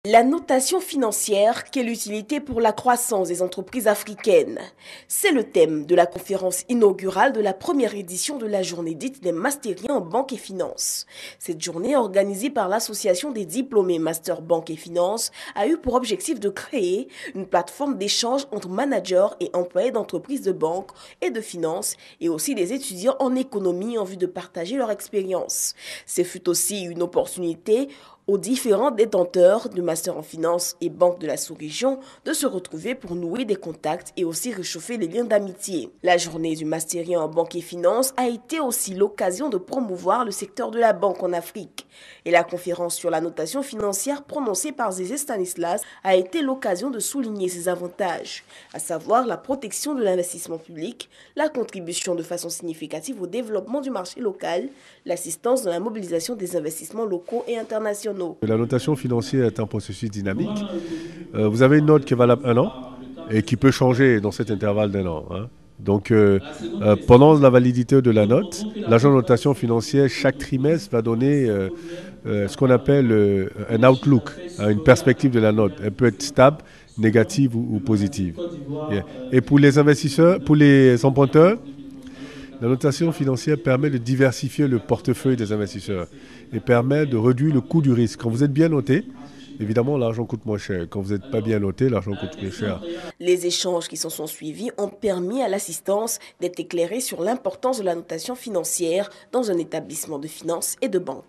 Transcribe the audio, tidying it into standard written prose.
La notation financière, quelle utilité pour la croissance des entreprises africaines? C'est le thème de la conférence inaugurale de la première édition de la journée dite des Mastériens en banque et finance. Cette journée, organisée par l'Association des diplômés Master Banque et Finance, a eu pour objectif de créer une plateforme d'échange entre managers et employés d'entreprises de banque et de finance et aussi des étudiants en économie en vue de partager leur expérience. Ce fut aussi une opportunité aux différents détenteurs de master en finance et banque de la sous-région de se retrouver pour nouer des contacts et aussi réchauffer les liens d'amitié. La journée du Mastérien en banque et finance a été aussi l'occasion de promouvoir le secteur de la banque en Afrique. Et la conférence sur la notation financière prononcée par Zézé Stanislas a été l'occasion de souligner ses avantages, à savoir la protection de l'investissement public, la contribution de façon significative au développement du marché local, l'assistance dans la mobilisation des investissements locaux et internationaux. La notation financière est un processus dynamique. Vous avez une note qui est valable 1 an et qui peut changer dans cet intervalle d'1 an. Donc, pendant la validité de la note, l'agent de notation financière, chaque trimestre, va donner ce qu'on appelle un outlook, une perspective de la note. Elle peut être stable, négative ou positive. Et pour les investisseurs, pour les emprunteurs, la notation financière permet de diversifier le portefeuille des investisseurs et permet de réduire le coût du risque. Quand vous êtes bien noté, évidemment, l'argent coûte moins cher. Quand vous n'êtes pas bien noté, l'argent coûte plus cher. Les échanges qui s'en sont suivis ont permis à l'assistance d'être éclairée sur l'importance de la notation financière dans un établissement de finance et de banque.